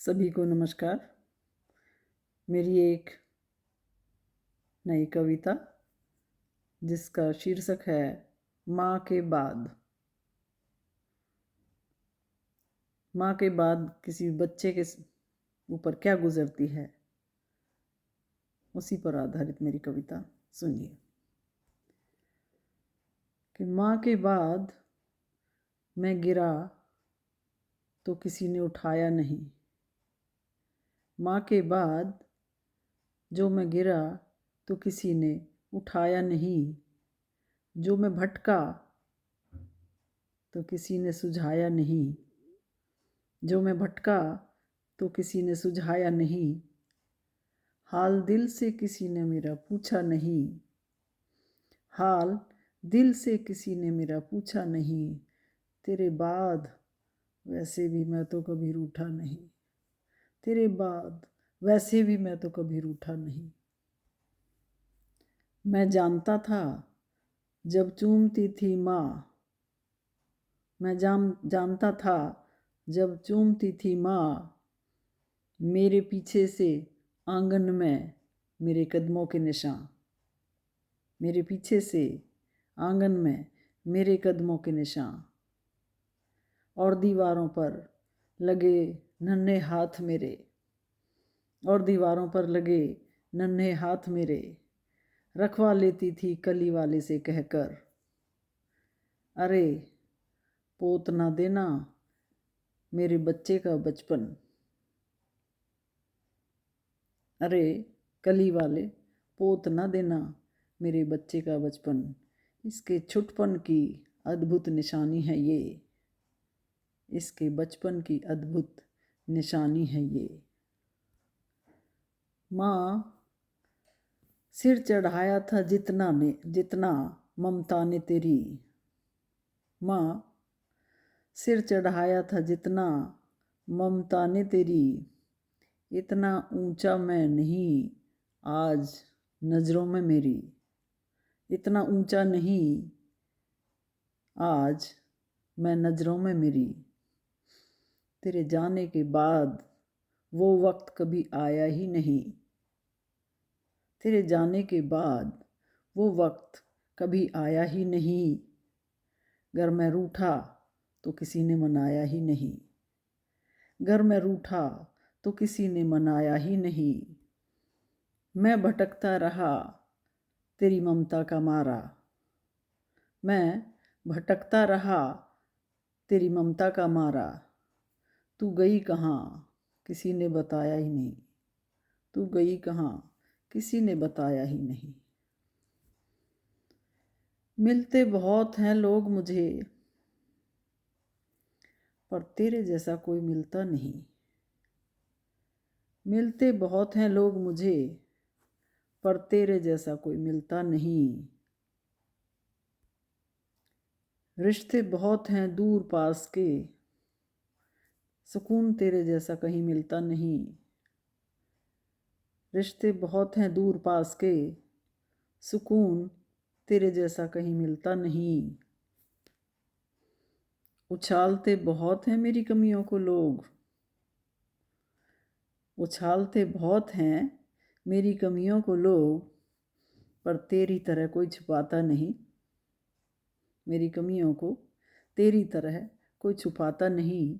सभी को नमस्कार। मेरी एक नई कविता जिसका शीर्षक है माँ के बाद। माँ के बाद किसी बच्चे के ऊपर क्या गुजरती है, उसी पर आधारित मेरी कविता सुनिए। कि माँ के बाद मैं गिरा तो किसी ने उठाया नहीं। माँ के बाद जो मैं गिरा तो किसी ने उठाया नहीं। जो मैं भटका तो किसी ने सुझाया नहीं। जो मैं भटका तो किसी ने सुझाया नहीं। हाल दिल से किसी ने मेरा पूछा नहीं। हाल दिल से किसी ने मेरा पूछा नहीं। तेरे बाद वैसे भी मैं तो कभी रूठा नहीं। तेरे बाद वैसे भी मैं तो कभी रूठा नहीं। मैं जानता था जब चूमती थी माँ। मैं जानता था जब चूमती थी माँ। मेरे पीछे से आंगन में मेरे कदमों के निशान। मेरे पीछे से आंगन में मेरे कदमों के निशान। और दीवारों पर लगे नन्हे हाथ मेरे। और दीवारों पर लगे नन्हे हाथ मेरे। रखवा लेती थी कली वाले से कहकर, अरे पोत ना देना मेरे बच्चे का बचपन। अरे कली वाले पोत ना देना मेरे बच्चे का बचपन। इसके छुटपन की अद्भुत निशानी है ये। इसके बचपन की अद्भुत निशानी है ये। माँ सिर चढ़ाया था जितना ममता ने तेरी। माँ सिर चढ़ाया था जितना ममता ने तेरी। इतना ऊंचा मैं नहीं आज नज़रों में मेरी। इतना ऊंचा नहीं आज मैं नज़रों में मेरी। तेरे जाने के बाद वो वक्त कभी आया ही नहीं। तेरे जाने के बाद वो वक्त कभी आया ही नहीं। घर में रूठा तो किसी ने मनाया ही नहीं। घर में रूठा तो किसी ने मनाया ही नहीं। मैं भटकता रहा तेरी ममता का मारा। मैं भटकता रहा तेरी ममता का मारा। तू गई कहाँ किसी ने बताया ही नहीं। तू गई कहाँ किसी ने बताया ही नहीं। मिलते बहुत हैं लोग मुझे पर तेरे जैसा कोई मिलता नहीं। मिलते बहुत हैं लोग मुझे पर तेरे जैसा कोई मिलता नहीं। रिश्ते बहुत हैं दूर पास के सुकून तेरे जैसा कहीं मिलता नहीं। रिश्ते बहुत हैं दूर पास के सुकून तेरे जैसा कहीं मिलता नहीं। उछालते बहुत हैं मेरी कमियों को लोग। उछालते बहुत हैं मेरी कमियों को लोग पर तेरी तरह कोई छुपाता नहीं। मेरी कमियों को तेरी तरह कोई छुपाता नहीं।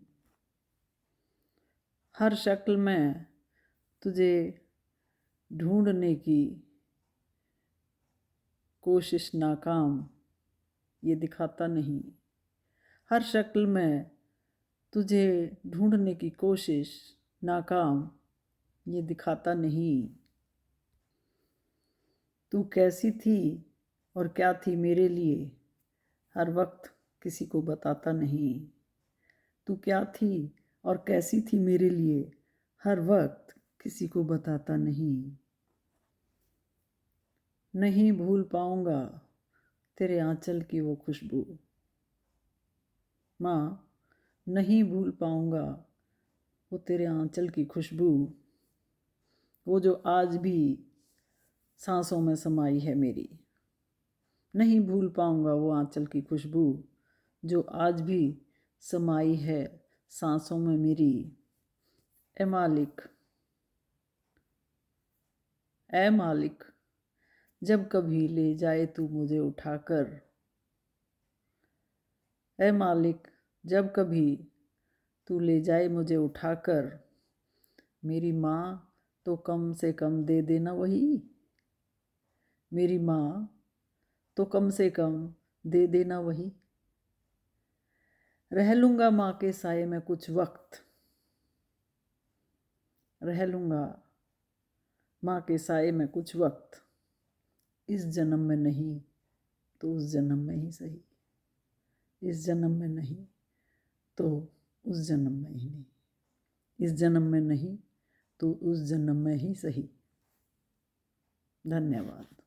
हर शक्ल में तुझे ढूंढने की कोशिश नाकाम ये दिखाता नहीं। हर शक्ल में तुझे ढूंढने की कोशिश नाकाम ये दिखाता नहीं। तू कैसी थी और क्या थी मेरे लिए हर वक्त किसी को बताता नहीं। तू क्या थी और कैसी थी मेरे लिए हर वक्त किसी को बताता नहीं। नहीं भूल पाऊंगा तेरे आंचल की वो खुशबू। माँ नहीं भूल पाऊंगा वो तेरे आंचल की खुशबू। वो जो आज भी सांसों में समाई है मेरी। नहीं भूल पाऊंगा वो आंचल की खुशबू जो आज भी समाई है सांसों में मेरी। ए मालिक, ए मालिक, जब कभी ले जाए तू मुझे उठाकर। ए मालिक, जब कभी तू ले जाए मुझे उठाकर, मेरी माँ तो कम से कम दे देना वही। मेरी माँ तो कम से कम दे देना वही। रह लूँगा माँ के साए में कुछ वक्त, रह लूँगा माँ के साए में कुछ वक्त। इस जन्म में नहीं तो उस जन्म में ही सही। इस जन्म में नहीं तो उस जन्म में ही नहीं। इस जन्म में नहीं तो उस जन्म में ही सही। धन्यवाद।